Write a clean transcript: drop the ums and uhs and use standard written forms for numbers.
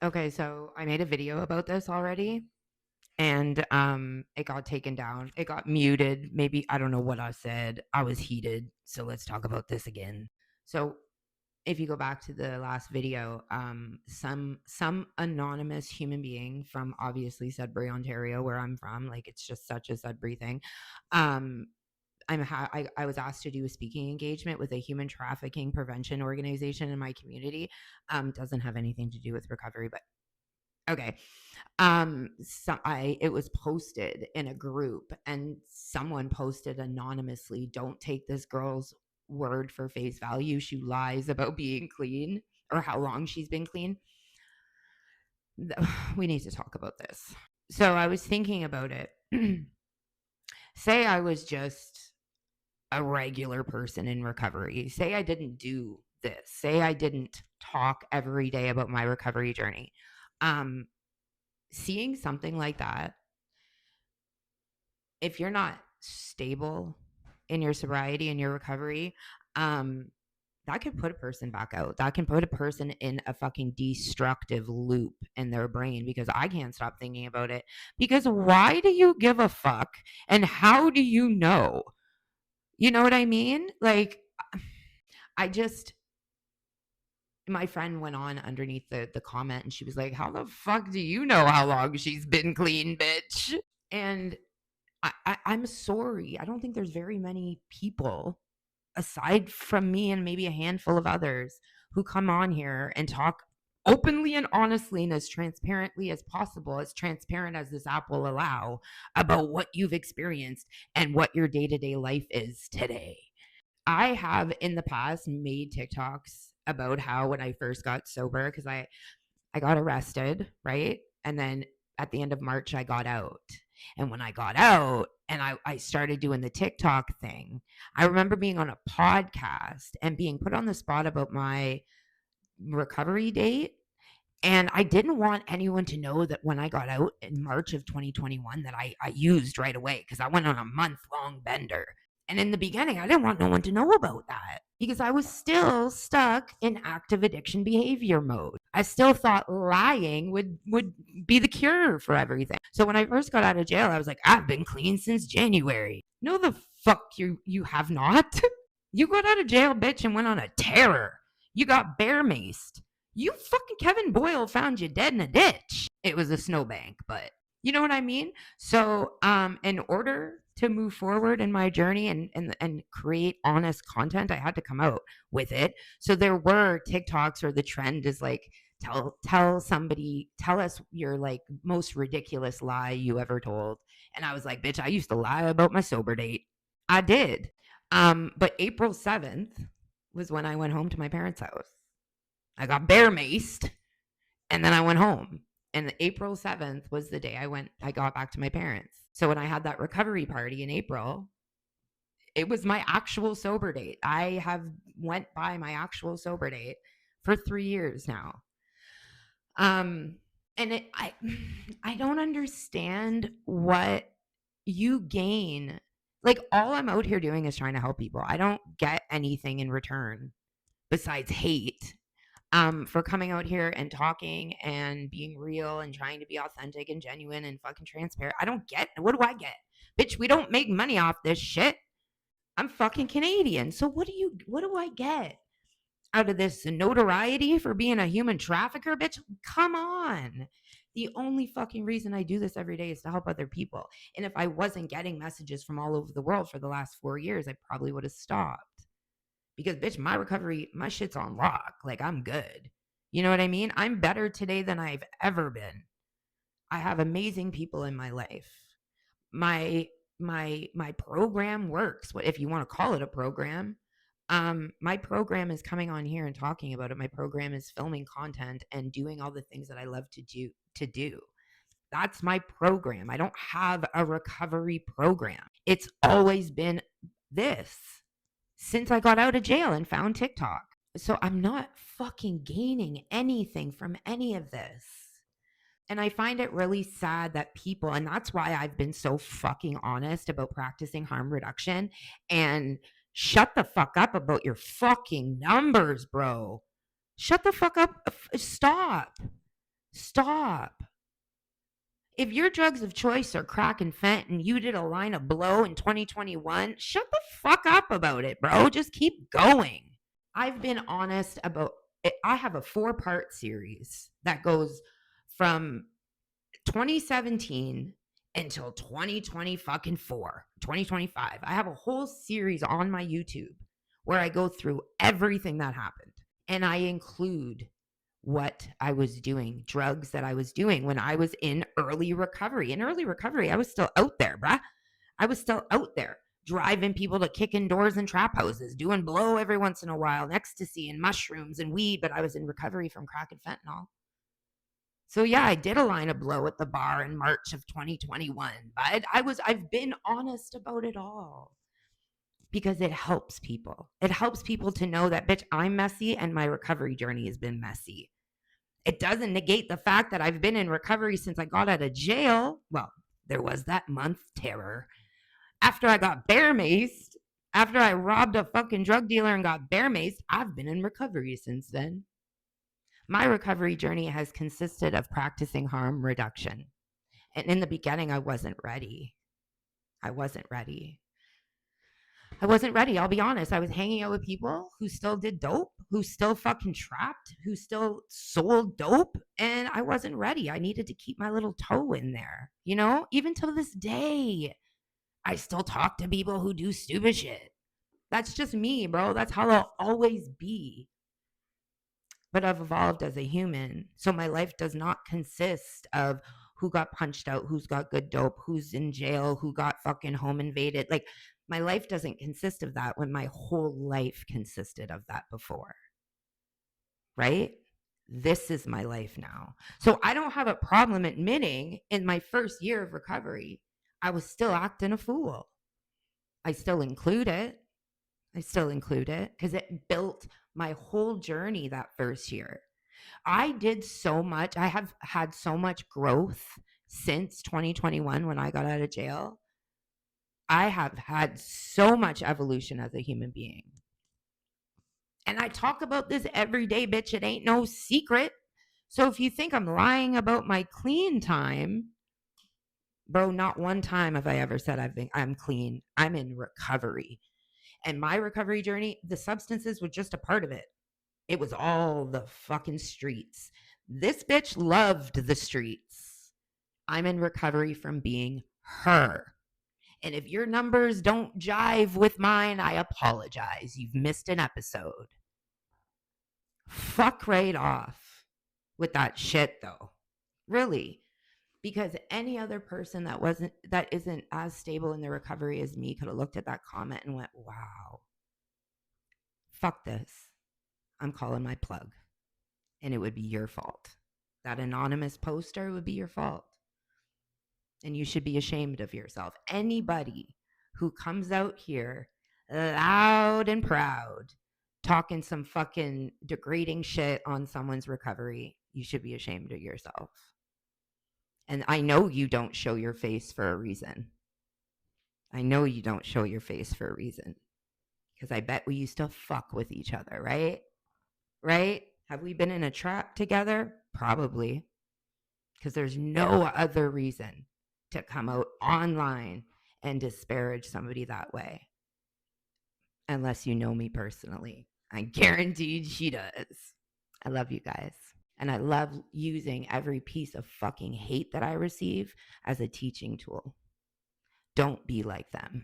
Okay, so I made a video about this already, and it got taken down. It got muted. Maybe I don't know what I said. I was heated, so let's talk about this again. So if you go back to the last video, some anonymous human being from obviously Sudbury, Ontario, where I'm from, like it's just such a Sudbury thing. Um, I was asked to do a speaking engagement with a human trafficking prevention organization in my community. Doesn't have anything to do with recovery, but okay. So it was posted in a group, and someone posted anonymously, "Don't take this girl's word for face value. She lies about being clean or how long she's been clean." We need to talk about this. So I was thinking about it. Say I was just a regular person in recovery. Say I didn't do this. Say I didn't talk every day about my recovery journey. Um, Seeing something like that, if you're not stable in your sobriety and your recovery, um, that could put a person back out. That can put a person in a fucking destructive loop in their brain because I can't stop thinking about it. Because why do you give a fuck? And how do you know? You know what I mean? Like, I just, my friend went on underneath the comment and she was like, "How the fuck do you know how long she's been clean, bitch?" And I'm sorry. I don't think there's very many people aside from me and maybe a handful of others who come on here and talk openly and honestly and as transparently as possible, as transparent as this app will allow, about what you've experienced and what your day to day life is today. I have in the past made TikToks about how when I first got sober, because I got arrested, right? And then at the end of March, I got out. And when I got out and I started doing the TikTok thing, I remember being on a podcast and being put on the spot about my recovery date. And I didn't want anyone to know that when I got out in March of 2021 that I used right away because I went on a month-long bender. And in the beginning, I didn't want no one to know about that because I was still stuck in active addiction behavior mode. I still thought lying would be the cure for everything. So when I first got out of jail, I was like, "I've been clean since January." No, the fuck you have not. You got out of jail, bitch, and went on a terror. You got bear maced. You fucking Kevin Boyle found you dead in a ditch. It was a snowbank, but you know what I mean? So, in order to move forward in my journey and create honest content, I had to come out with it. So there were TikToks or the trend is like tell somebody, tell us your like most ridiculous lie you ever told. And I was like, bitch, I used to lie about my sober date. I did. But April 7th was when I went home to my parents' house. I got bear maced and then I went home. And April 7th was the day I got back to my parents. So when I had that recovery party in April, it was my actual sober date. I have went by my actual sober date for 3 years now. Um and I don't understand what you gain. Like all I'm out here doing is trying to help people. I don't get anything in return besides hate for coming out here and talking and being real and trying to be authentic and genuine and fucking transparent. I don't get what do I get? Bitch, we don't make money off this shit. I'm fucking Canadian. So what do I get out of this notoriety for being a human trafficker, bitch? Come on. The only fucking reason I do this every day is to help other people. And if I wasn't getting messages from all over the world for the last 4 years, I probably would have stopped. Because bitch, my recovery, my shit's on lock. Like I'm good. You know what I mean? I'm better today than I've ever been. I have amazing people in my life. My program works. What if you want to call it a program? My program is coming on here and talking about it. My program is filming content and doing all the things that I love to do. That's my program. I don't have a recovery program. It's always been this since I got out of jail and found TikTok. So I'm not fucking gaining anything from any of this. And I find it really sad that people, and that's why I've been so fucking honest about practicing harm reduction and shut the fuck up about your fucking numbers, bro. Shut the fuck up. Stop. Stop. If your drugs of choice are crack and fent and you did a line of blow in 2021, shut the fuck up about it, bro. Just keep going. I've been honest about it. I have a 4-part series that goes from 2017 until 2020 fucking 2025. I have a whole series on my YouTube where I go through everything that happened and I include what I was doing, drugs that I was doing when I was in early recovery. In early recovery, I was still out there, bruh. I was still out there driving people to kicking doors and trap houses, doing blow every once in a while, ecstasy and mushrooms and weed, but I was in recovery from crack and fentanyl. So yeah, I did a line of blow at the bar in March of 2021, but I've been honest about it all because it helps people. It helps people to know that, bitch, I'm messy and my recovery journey has been messy. It doesn't negate the fact that I've been in recovery since I got out of jail. Well, there was that month terror. After I got bear maced, after I robbed a fucking drug dealer and got bear maced, I've been in recovery since then. My recovery journey has consisted of practicing harm reduction. And in the beginning, I wasn't ready. I wasn't ready. I'll be honest. I was hanging out with people who still did dope, who still fucking trapped, who still sold dope. And I wasn't ready. I needed to keep my little toe in there, you know, even to this day. I still talk to people who do stupid shit. That's just me, bro. That's how I'll always be. But I've evolved as a human. So my life does not consist of who got punched out, who's got good dope, who's in jail, who got fucking home invaded. Like, my life doesn't consist of that when my whole life consisted of that before. Right? This is my life now. So I don't have a problem admitting in my first year of recovery, I was still acting a fool. I still include it because it built my whole journey that first year. I did so much. I have had so much growth since 2021 when I got out of jail. I have had so much evolution as a human being. And I talk about this every day, bitch. It ain't no secret. So if you think I'm lying about my clean time, bro, not one time have I ever said I'm clean. I'm in recovery. And my recovery journey, the substances were just a part of it. It was all the fucking streets. This bitch loved the streets. I'm in recovery from being her. And if your numbers don't jive with mine, I apologize. You've missed an episode. Fuck right off with that shit, though. Really. Because any other person that isn't as stable in their recovery as me could have looked at that comment and went, wow, fuck this. I'm calling my plug. And it would be your fault. That anonymous poster would be your fault. And you should be ashamed of yourself. Anybody who comes out here loud and proud talking some fucking degrading shit on someone's recovery, you should be ashamed of yourself. And I know you don't show your face for a reason. I know you don't show your face for a reason. Because I bet we used to fuck with each other, right? Right? Have we been in a trap together? Probably. Because there's no other reason to come out online and disparage somebody that way. Unless you know me personally. I guaranteed she does. I love you guys. And I love using every piece of fucking hate that I receive as a teaching tool. Don't be like them.